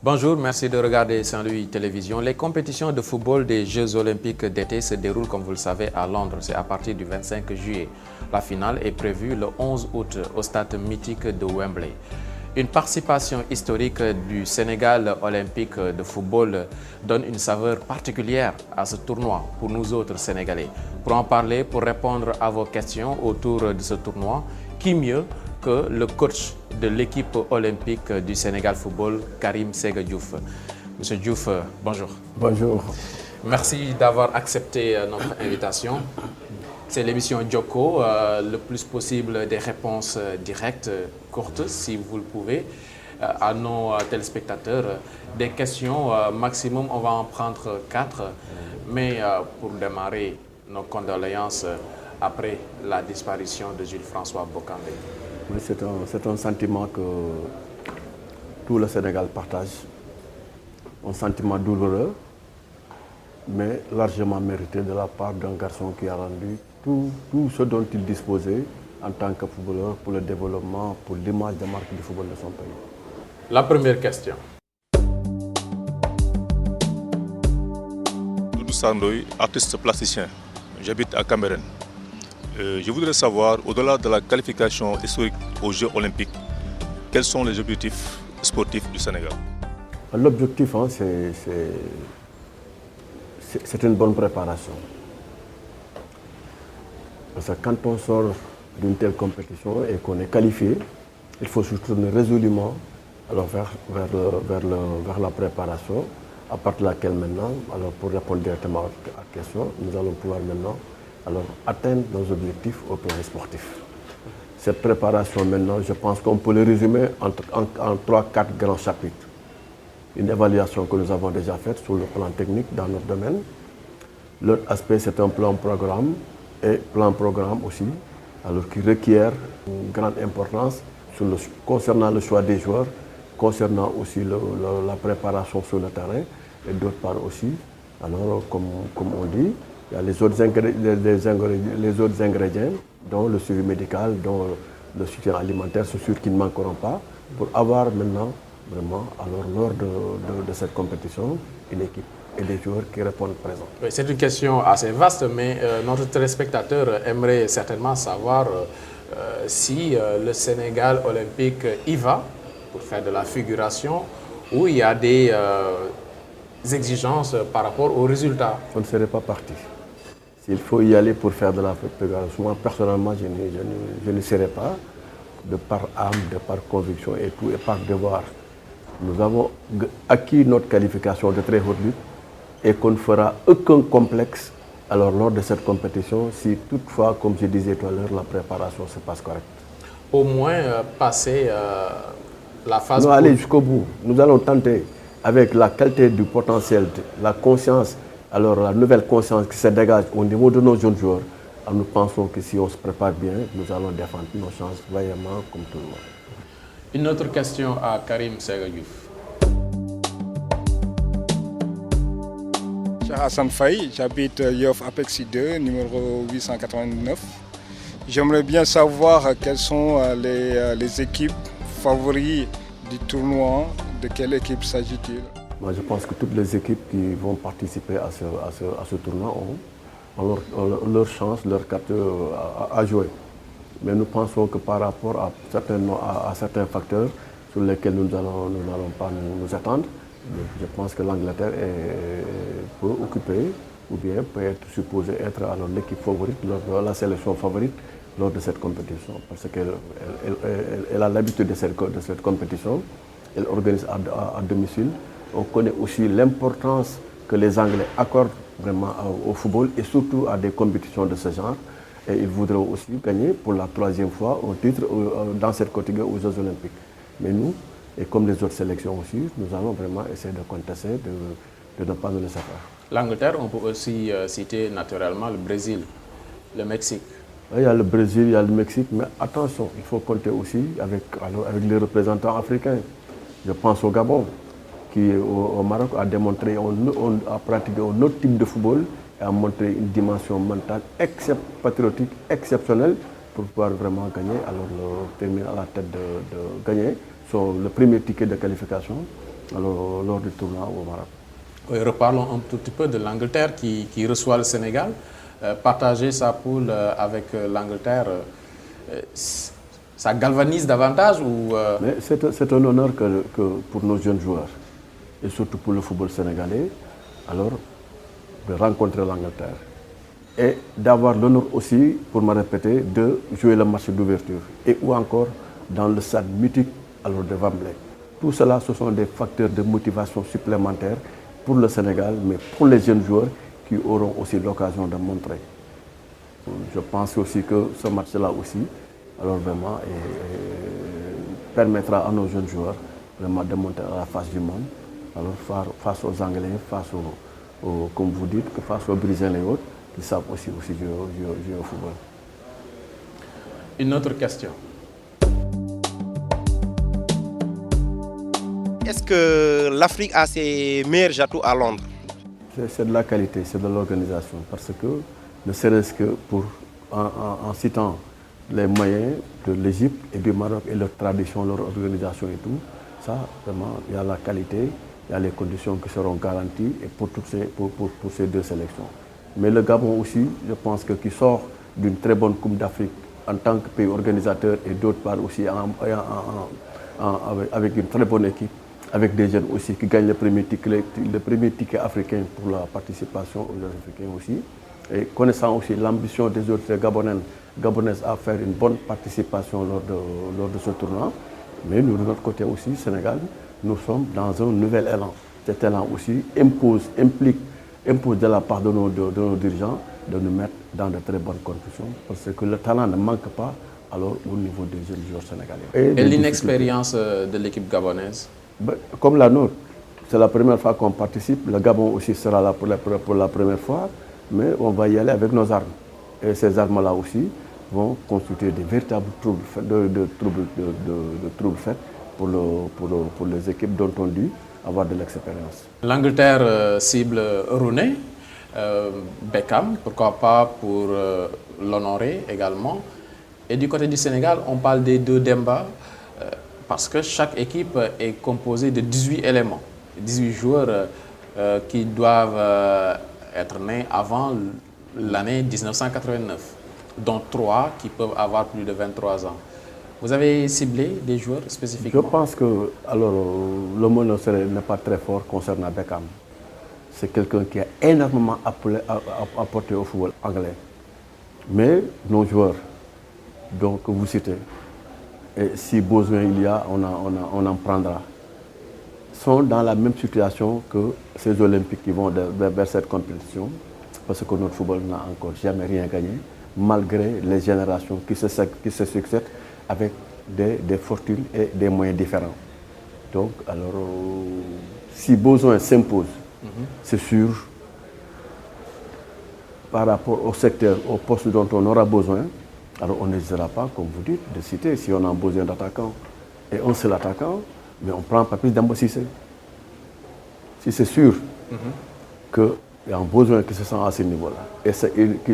Bonjour, merci de regarder Saint-Louis Télévision. Les compétitions de football des Jeux Olympiques d'été se déroulent, comme vous le savez, à Londres. C'est à partir du 25 juillet. La finale est prévue le 11 août au stade mythique de Wembley. Une participation historique du Sénégal olympique de football donne une saveur particulière à ce tournoi pour nous autres Sénégalais. Pour en parler, pour répondre à vos questions autour de ce tournoi, qui mieux que le coach de l'équipe olympique du Sénégal Football, Karim Séga Diouf. Monsieur Diouf, bonjour. Bonjour. Merci d'avoir accepté notre invitation. C'est l'émission Joko, le plus possible des réponses directes, courtes, si vous le pouvez, à nos téléspectateurs. Des questions, maximum, on va en prendre 4. Mais pour démarrer, nos condoléances après la disparition de Jules François Bocandé. Oui, c'est un sentiment que tout le Sénégal partage. Un sentiment douloureux, mais largement mérité de la part d'un garçon qui a rendu tout ce dont il disposait en tant que footballeur pour le développement, pour l'image de marque du football de son pays. La première question. Doudou Sandoy, artiste plasticien. J'habite à Cameroun. Je voudrais savoir, au-delà de la qualification historique aux Jeux Olympiques, quels sont les objectifs sportifs du Sénégal? L'objectif, c'est une bonne préparation. Parce que quand on sort d'une telle compétition et qu'on est qualifié, il faut se tourner résolument alors vers la préparation, à partir de laquelle maintenant, alors pour répondre directement à la question, nous allons pouvoir maintenant atteindre nos objectifs au plan sportif. Cette préparation maintenant, je pense qu'on peut le résumer en 3-4 grands chapitres. Une évaluation que nous avons déjà faite sur le plan technique dans notre domaine. L'autre aspect, c'est un plan-programme et plan-programme aussi, alors qui requiert une grande importance concernant le choix des joueurs, concernant aussi la préparation sur le terrain et d'autre part aussi, alors comme on dit, il y a les autres ingrédients, dont le suivi médical, dont le soutien alimentaire, c'est sûr qu'ils ne manqueront pas, pour avoir maintenant, vraiment, alors lors de cette compétition, une équipe et des joueurs qui répondent présents. Oui, c'est une question assez vaste, mais notre téléspectateur aimerait certainement savoir si le Sénégal olympique y va pour faire de la figuration, ou il y a des exigences par rapport aux résultats. On ne serait pas parti. S'il faut y aller pour faire de la figuration, moi personnellement, je ne serai pas, de par âme, de par conviction et tout, et par devoir. Nous avons acquis notre qualification de très haute lutte et qu'on ne fera aucun complexe alors lors de cette compétition si toutefois, comme je disais tout à l'heure, la préparation se passe correctement. Au moins passer la phase... Nous allons aller jusqu'au bout. Nous allons tenter, avec la qualité du potentiel, la conscience, alors la nouvelle conscience qui se dégage au niveau de nos jeunes joueurs, nous pensons que si on se prépare bien, nous allons défendre nos chances vaillamment comme tout le monde. Une autre question à Karim Séga Diouf. Hassan Faye, j'habite Yoff Apexi 2, numéro 889. J'aimerais bien savoir quelles sont les équipes favorites du tournoi. De quelle équipe s'agit-il? Moi, je pense que toutes les équipes qui vont participer à ce tournoi ont leur chance, leur carte à jouer. Mais nous pensons que par rapport à certains facteurs sur lesquels nous n'allons pas nous attendre, je pense que l'Angleterre peut occuper ou bien peut être supposée être alors l'équipe favorite, la sélection favorite lors de cette compétition. Parce qu'elle a l'habitude de cette compétition, elle organise à domicile. On connaît aussi l'importance que les Anglais accordent vraiment au football et surtout à des compétitions de ce genre. Et ils voudraient aussi gagner pour la 3e fois un titre dans cette catégorie aux Jeux Olympiques. Mais nous, et comme les autres sélections aussi, nous allons vraiment essayer de contester, de ne pas nous laisser faire. L'Angleterre, on peut aussi citer naturellement le Brésil, le Mexique. Il y a le Brésil, il y a le Mexique, mais attention, il faut compter aussi avec les représentants africains. Je pense au Gabon, qui au Maroc a démontré, a pratiqué un autre type de football et a montré une dimension mentale patriotique exceptionnelle pour pouvoir vraiment gagner, alors terminer à la tête de gagner le premier ticket de qualification alors, lors du tournoi au Maroc. Oui, reparlons un tout petit peu de l'Angleterre qui reçoit le Sénégal. Partager sa poule avec l'Angleterre, ça galvanise davantage ou Mais c'est un honneur que pour nos jeunes joueurs, et surtout pour le football sénégalais, alors de rencontrer l'Angleterre. Et d'avoir l'honneur aussi, pour me répéter, de jouer le match d'ouverture. Et ou encore dans le stade mythique alors de Wembley. Tout cela, ce sont des facteurs de motivation supplémentaires pour le Sénégal, mais pour les jeunes joueurs qui auront aussi l'occasion de montrer. Je pense aussi que ce match-là aussi, alors vraiment, permettra à nos jeunes joueurs vraiment de monter à la face du monde. Alors face aux Anglais, face comme vous dites, face aux Brésiliens et autres, qui savent aussi jouer au football. Une autre question. Est-ce que l'Afrique a ses meilleurs atouts à Londres? C'est de la qualité, c'est de l'organisation. Parce que, ne serait-ce que en citant les moyens de l'Égypte et du Maroc et leur tradition, leur organisation et tout, ça, vraiment, il y a la qualité, il y a les conditions qui seront garanties et pour ces deux sélections. Mais le Gabon aussi, je pense que qui sort d'une très bonne Coupe d'Afrique en tant que pays organisateur et d'autre part aussi avec une très bonne équipe, avec des jeunes aussi qui gagnent le premier ticket africain pour la participation aux Jeux africains aussi. Et connaissant aussi l'ambition des autres Gabonaises à faire une bonne participation lors de ce tournoi. Mais nous, de notre côté aussi, Sénégal, nous sommes dans un nouvel élan. Cet élan aussi impose de la part de nos dirigeants de nous mettre dans de très bonnes conditions parce que le talent ne manque pas alors au niveau des jeunes joueurs sénégalais. Et l'inexpérience de l'équipe gabonaise? Comme la nôtre, c'est la première fois qu'on participe. Le Gabon aussi sera là pour la première fois, mais on va y aller avec nos armes. Et ces armes-là aussi vont constituer des véritables troubles faits pour les équipes dont on dit avoir de l'expérience. L'Angleterre cible Rooney, Beckham, pourquoi pas pour l'honorer également. Et du côté du Sénégal, on parle des deux Demba parce que chaque équipe est composée de 18 éléments, 18 joueurs qui doivent être nés avant l'année 1989, dont 3 qui peuvent avoir plus de 23 ans. Vous avez ciblé des joueurs spécifiquement? Je pense que le mot n'est pas très fort concernant Beckham. C'est quelqu'un qui a énormément apporté au football anglais. Mais nos joueurs, donc que vous citez, et si besoin il y a, on en prendra, sont dans la même situation que ces Olympiques qui vont vers cette compétition, parce que notre football n'a encore jamais rien gagné, malgré les générations qui se succèdent avec des fortunes et des moyens différents. Donc, alors, si besoin s'impose, c'est sûr, par rapport au secteur, au poste dont on aura besoin, alors on n'hésitera pas, comme vous dites, de citer, si on a besoin d'attaquants et un seul attaquant, mais on prend Papis Demba Cissé. Si c'est sûr qu'il y a un besoin qui se sent à ce niveau-là, et qui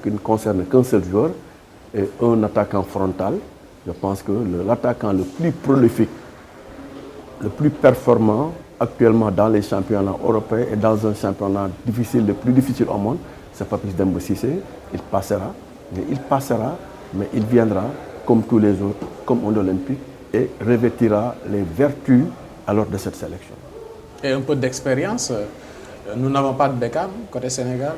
ne concerne qu'un seul joueur, et un attaquant frontal, je pense que l'attaquant le plus prolifique, le plus performant actuellement dans les championnats européens et dans un championnat difficile, le plus difficile au monde, c'est Papis Demba Cissé. Il passera, mais il viendra comme tous les autres, comme en Olympique, et revêtira les vertus alors de cette sélection. Et un peu d'expérience, nous n'avons pas de Beckham côté Sénégal?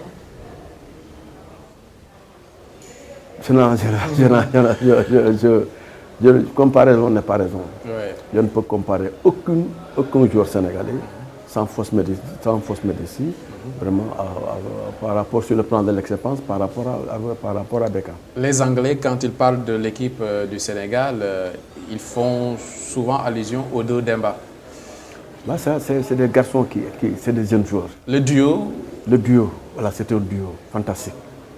Comparaison n'est pas raison. Ouais. Je ne peux comparer aucun joueur sénégalais sans fausse modestie, vraiment par rapport sur le plan de l'expérience par rapport à Beckham. Les Anglais, quand ils parlent de l'équipe du Sénégal, ils font souvent allusion aux deux Demba. Là, c'est des garçons c'est des jeunes joueurs. Le duo? Le duo, voilà, c'est un duo fantastique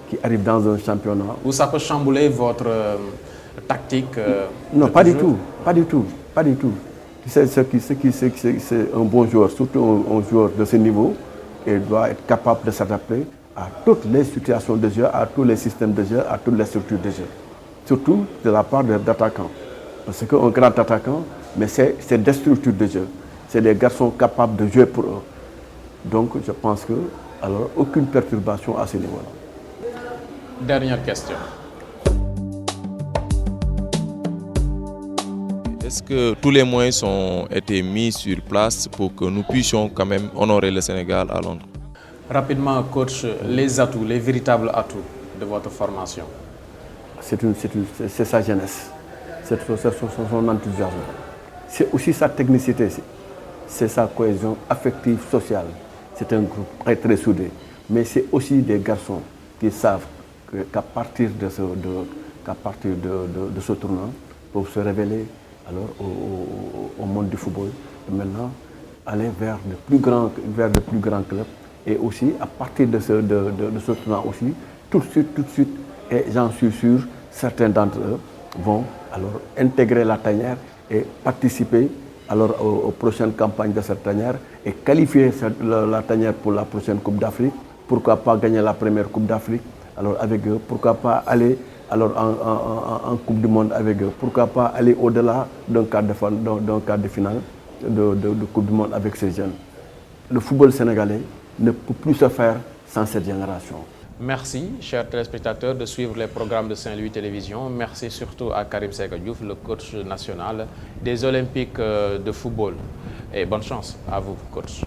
qui arrive dans un championnat. Où ça peut chambouler votre tactique? Non, pas du tout. C'est un bon joueur, surtout un joueur de ce niveau, et doit être capable de s'adapter à toutes les situations de jeu, à tous les systèmes de jeu, à toutes les structures de jeu. Surtout de la part d'attaquants. Parce qu'un grand attaquant, mais c'est des structures de jeu. c'est des garçons capables de jouer pour eux. Donc je pense que, alors, aucune perturbation à ce niveau-là. Dernière question. Est-ce que tous les moyens ont été mis sur place pour que nous puissions quand même honorer le Sénégal à Londres? Rapidement, coach, les atouts, les véritables atouts de votre formation. C'est sa jeunesse, c'est son enthousiasme. C'est aussi sa technicité, c'est sa cohésion affective, sociale. C'est un groupe très, très soudé. Mais c'est aussi des garçons qui savent qu'à partir de ce tournant, pour se révéler alors, au monde du football, et maintenant aller vers de plus grands clubs. Et aussi, à partir de ce tournant aussi, tout de suite, et j'en suis sûr, certains d'entre eux vont alors intégrer la tanière et participer alors aux prochaines campagnes de cette tanière et qualifier la tanière pour la prochaine Coupe d'Afrique. Pourquoi pas gagner la première Coupe d'Afrique alors avec eux? Pourquoi pas aller alors en Coupe du Monde avec eux? Pourquoi pas aller au-delà d'un quart de finale de Coupe du Monde avec ces jeunes? Le football sénégalais ne peut plus se faire sans cette génération. Merci, chers téléspectateurs, de suivre les programmes de Saint-Louis Télévision. Merci surtout à Karim Séga Diouf, le coach national des Olympiques de football. Et bonne chance à vous, coach.